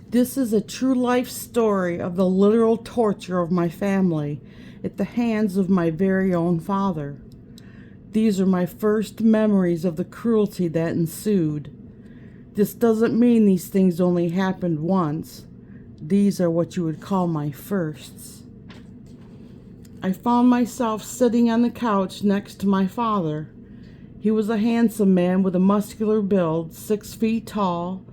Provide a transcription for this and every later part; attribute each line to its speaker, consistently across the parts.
Speaker 1: This is a true life story of the literal torture of my family at the hands of my very own father. These are my first memories of the cruelty that ensued. This doesn't mean these things only happened once. These are what you would call my firsts. I found myself sitting on the couch next to my father. He was a handsome man with a muscular build, 6 feet tall,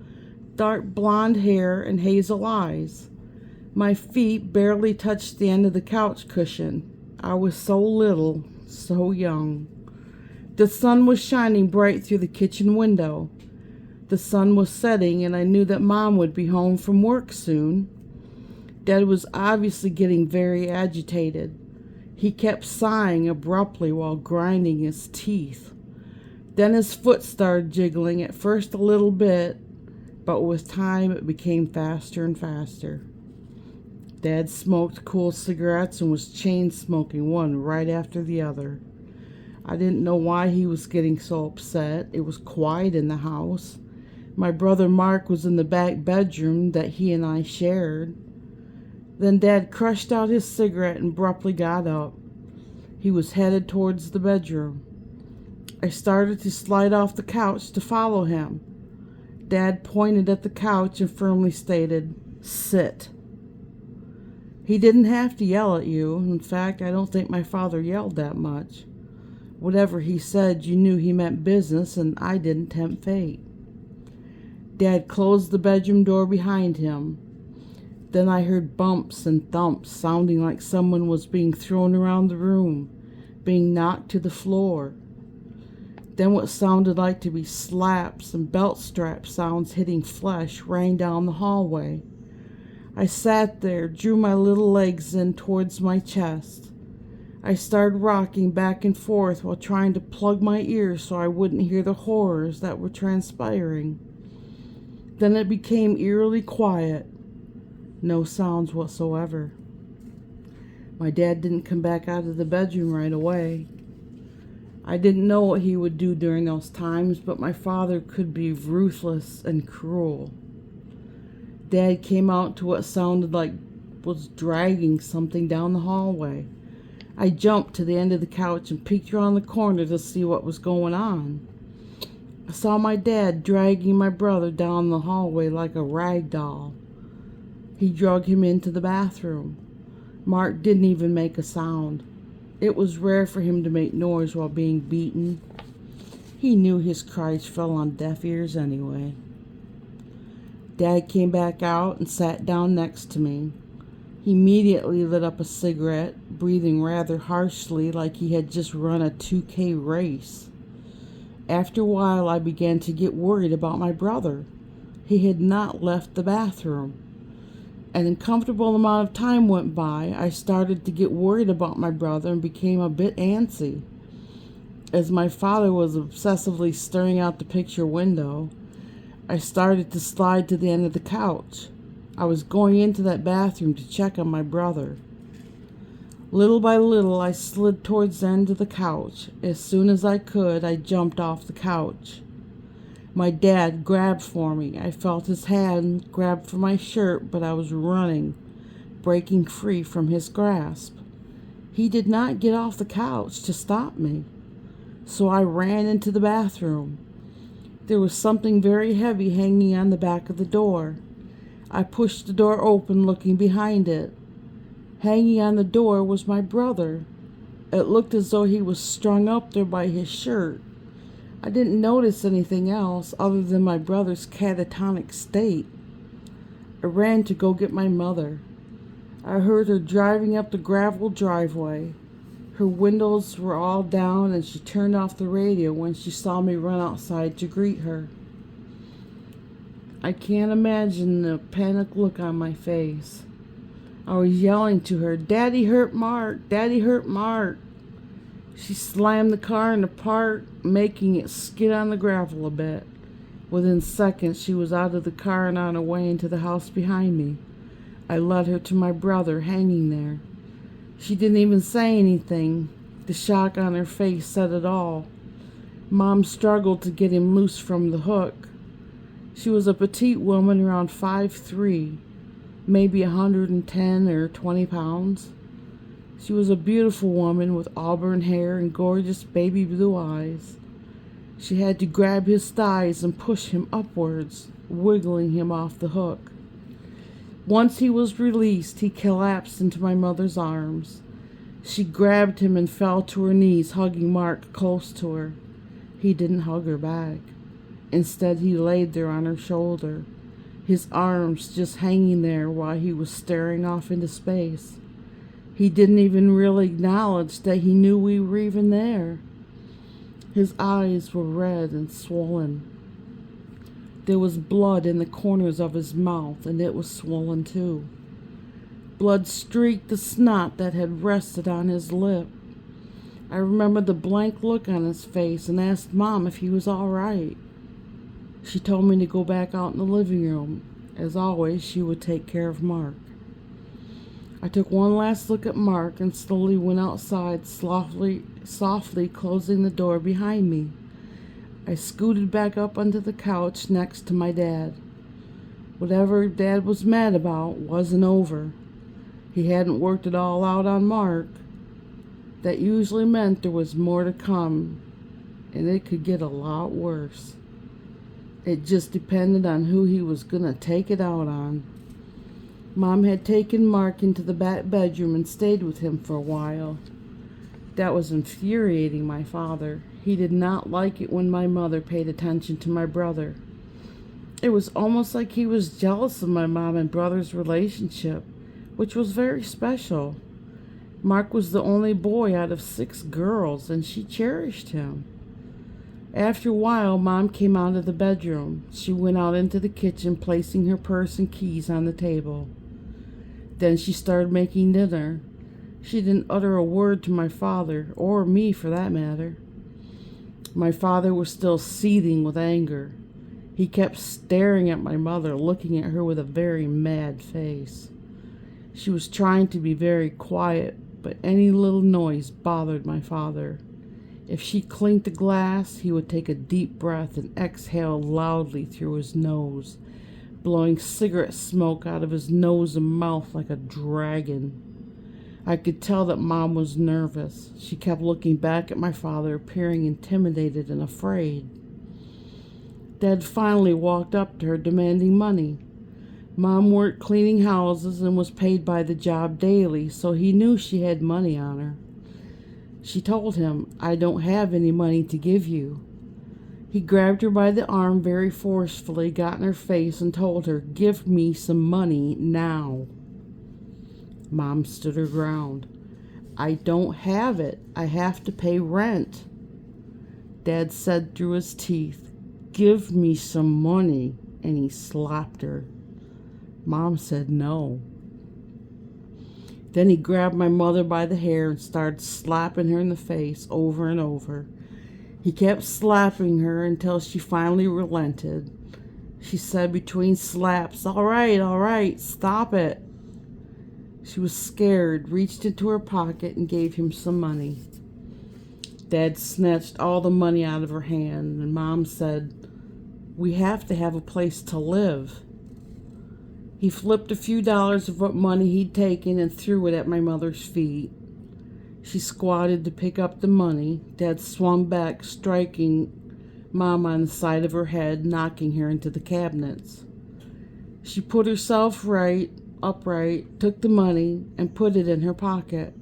Speaker 1: dark blonde hair, and hazel eyes. My feet barely touched the end of the couch cushion. I was so little, so young. The sun was shining bright through the kitchen window. The sun was setting, and I knew that Mom would be home from work soon. Dad was obviously getting very agitated. He kept sighing abruptly while grinding his teeth. Then his foot started jiggling, at first a little bit, but with time it became faster and faster. Dad smoked cool cigarettes and was chain smoking one right after the other. I didn't know why he was getting so upset. It was quiet in the house. My brother Mark was in the back bedroom that he and I shared. Then Dad crushed out his cigarette and abruptly got up. He was headed towards the bedroom. I started to slide off the couch to follow him. Dad pointed at the couch and firmly stated, "Sit." He didn't have to yell at you. In fact, I don't think my father yelled that much. Whatever he said, you knew he meant business, and I didn't tempt fate. Dad closed the bedroom door behind him. Then I heard bumps and thumps, sounding like someone was being thrown around the room, being knocked to the floor. Then what sounded like to be slaps and belt strap sounds hitting flesh rang down the hallway. I sat there, drew my little legs in towards my chest. I started rocking back and forth while trying to plug my ears so I wouldn't hear the horrors that were transpiring. Then it became eerily quiet. No sounds whatsoever. My dad didn't come back out of the bedroom right away. I didn't know what he would do during those times, but my father could be ruthless and cruel. Dad came out to what sounded like was dragging something down the hallway. I jumped to the end of the couch and peeked around the corner to see what was going on. I saw my dad dragging my brother down the hallway like a rag doll. He dragged him into the bathroom. Mark didn't even make a sound. It was rare for him to make noise while being beaten. He knew his cries fell on deaf ears anyway. Dad came back out and sat down next to me. He immediately lit up a cigarette, breathing rather harshly like he had just run a 2K race. After a while, I began to get worried about my brother. He had not left the bathroom. An uncomfortable amount of time went by. I started to get worried about my brother and became a bit antsy. As my father was obsessively staring out the picture window, I started to slide to the end of the couch. I was going into that bathroom to check on my brother. Little by little, I slid towards the end of the couch. As soon as I could, I jumped off the couch. My dad grabbed for me. I felt his hand grab for my shirt, but I was running, breaking free from his grasp. He did not get off the couch to stop me, so I ran into the bathroom. There was something very heavy hanging on the back of the door. I pushed the door open, looking behind it. Hanging on the door was my brother. It looked as though he was strung up there by his shirt. I didn't notice anything else other than my brother's catatonic state. I ran to go get my mother. I heard her driving up the gravel driveway. Her windows were all down, and she turned off the radio when she saw me run outside to greet her. I can't imagine the panicked look on my face. I was yelling to her, "Daddy hurt Mark! Daddy hurt Mark!" She slammed the car into park, making it skid on the gravel a bit. Within seconds, she was out of the car and on her way into the house behind me. I led her to my brother, hanging there. She didn't even say anything. The shock on her face said it all. Mom struggled to get him loose from the hook. She was a petite woman around 5'3", maybe 110 or 20 pounds. She was a beautiful woman with auburn hair and gorgeous baby blue eyes. She had to grab his thighs and push him upwards, wiggling him off the hook. Once he was released, he collapsed into my mother's arms. She grabbed him and fell to her knees, hugging Mark close to her. He didn't hug her back. Instead, he laid there on her shoulder, his arms just hanging there while he was staring off into space. He didn't even really acknowledge that he knew we were even there. His eyes were red and swollen. There was blood in the corners of his mouth, and it was swollen too. Blood streaked the snot that had rested on his lip. I remember the blank look on his face and asked Mom if he was all right. She told me to go back out in the living room. As always, she would take care of Mark. I took one last look at Mark and slowly went outside, softly closing the door behind me. I scooted back up onto the couch next to my dad. Whatever Dad was mad about wasn't over. He hadn't worked it all out on Mark. That usually meant there was more to come, and it could get a lot worse. It just depended on who he was going to take it out on. Mom had taken Mark into the back bedroom and stayed with him for a while. That was infuriating my father. He did not like it when my mother paid attention to my brother. It was almost like he was jealous of my mom and brother's relationship, which was very special. Mark was the only boy out of 6 girls, and she cherished him. After a while, Mom came out of the bedroom. She went out into the kitchen, placing her purse and keys on the table. Then she started making dinner. She didn't utter a word to my father, or me for that matter. My father was still seething with anger. He kept staring at my mother, looking at her with a very mad face. She was trying to be very quiet, but any little noise bothered my father. If she clinked a glass, he would take a deep breath and exhale loudly through his nose, blowing cigarette smoke out of his nose and mouth like a dragon. I could tell that Mom was nervous. She kept looking back at my father, appearing intimidated and afraid. Dad finally walked up to her, demanding money. Mom worked cleaning houses and was paid by the job daily, so he knew she had money on her. She told him, "I don't have any money to give you." He grabbed her by the arm very forcefully, got in her face, and told her, "Give me some money now." Mom stood her ground. "I don't have it. I have to pay rent." Dad said through his teeth, "Give me some money," and he slapped her. Mom said no. Then he grabbed my mother by the hair and started slapping her in the face over and over. He kept slapping her until she finally relented. She said between slaps, all right, stop it." She was scared, reached into her pocket, and gave him some money. Dad snatched all the money out of her hand, and Mom said, "We have to have a place to live." He flipped a few dollars of what money he'd taken and threw it at my mother's feet. She squatted to pick up the money. Dad swung back, striking Mom on the side of her head, knocking her into the cabinets. She put herself upright, took the money, and put it in her pocket.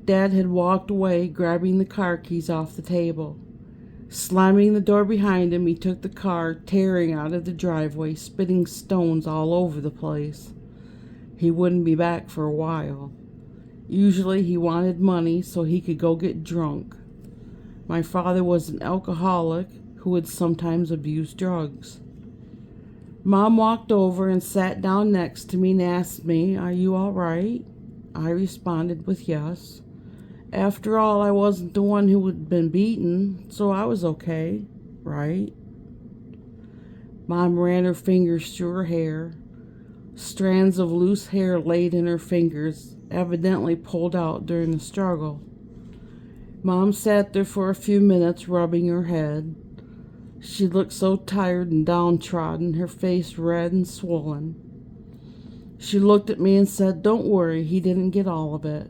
Speaker 1: Dad had walked away, grabbing the car keys off the table. Slamming the door behind him, he took the car, tearing out of the driveway, spitting stones all over the place. He wouldn't be back for a while. Usually he wanted money so he could go get drunk. My father was an alcoholic who would sometimes abuse drugs. Mom walked over and sat down next to me and asked me, "Are you all right?" I responded with yes. After all, I wasn't the one who had been beaten, so I was okay, right? Mom ran her fingers through her hair. Strands of loose hair laid in her fingers, evidently pulled out during the struggle. Mom sat there for a few minutes, rubbing her head. She looked so tired and downtrodden, her face red and swollen. She looked at me and said, "Don't worry, he didn't get all of it."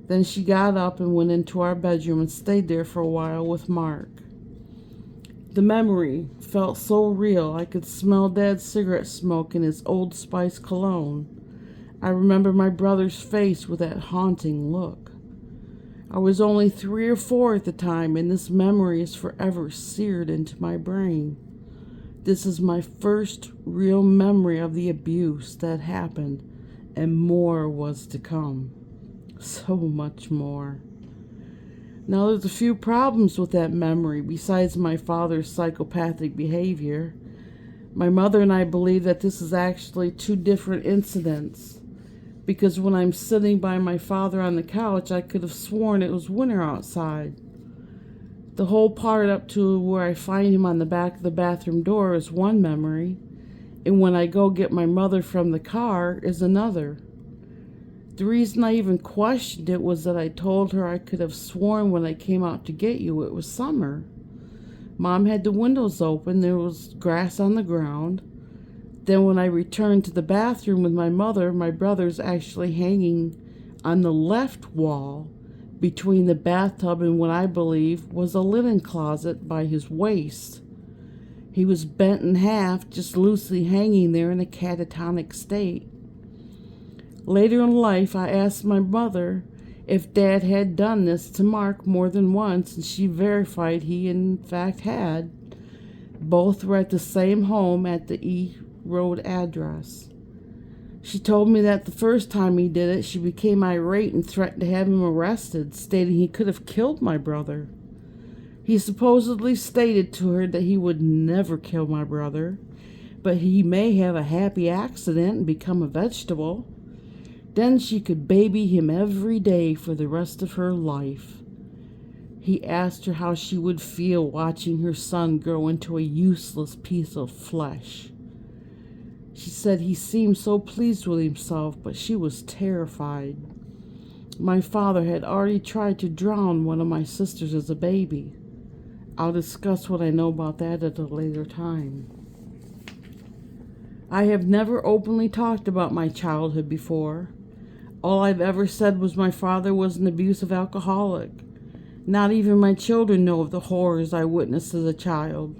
Speaker 1: Then she got up and went into our bedroom and stayed there for a while with Mark. The memory felt so real. I could smell Dad's cigarette smoke and his Old Spice cologne. I remember my brother's face with that haunting look. I was only 3 or 4 at the time, and this memory is forever seared into my brain. This is my first real memory of the abuse that happened, and more was to come. So much more. Now, there's a few problems with that memory besides my father's psychopathic behavior. My mother and I believe that this is actually 2 different incidents, because when I'm sitting by my father on the couch, I could have sworn it was winter outside. The whole part up to where I find him on the back of the bathroom door is one memory, and when I go get my mother from the car is another. The reason I even questioned it was that I told her I could have sworn when I came out to get you it was summer. Mom had the windows open, there was grass on the ground. Then when I returned to the bathroom with my mother, my brother's actually hanging on the left wall between the bathtub and what I believe was a linen closet by his waist. He was bent in half, just loosely hanging there in a catatonic state. Later in life, I asked my mother if Dad had done this to Mark more than once, and she verified he in fact had. Both were at the same home at the E Road address. She told me that the first time he did it, she became irate and threatened to have him arrested, stating he could have killed my brother. He supposedly stated to her that he would never kill my brother, but he may have a happy accident and become a vegetable. Then she could baby him every day for the rest of her life. He asked her how she would feel watching her son grow into a useless piece of flesh. She said he seemed so pleased with himself, but she was terrified. My father had already tried to drown one of my sisters as a baby. I'll discuss what I know about that at a later time. I have never openly talked about my childhood before. All I've ever said was my father was an abusive alcoholic. Not even my children know of the horrors I witnessed as a child.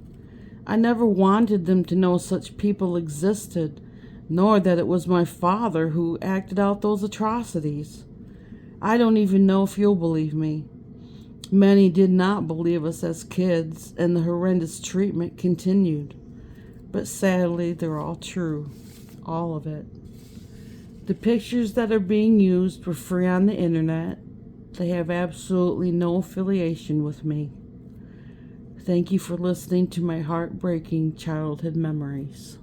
Speaker 1: I never wanted them to know such people existed, nor that it was my father who acted out those atrocities. I don't even know if you'll believe me. Many did not believe us as kids, and the horrendous treatment continued. But sadly, they're all true. All of it. The pictures that are being used were free on the internet. They have absolutely no affiliation with me. Thank you for listening to my heartbreaking childhood memories.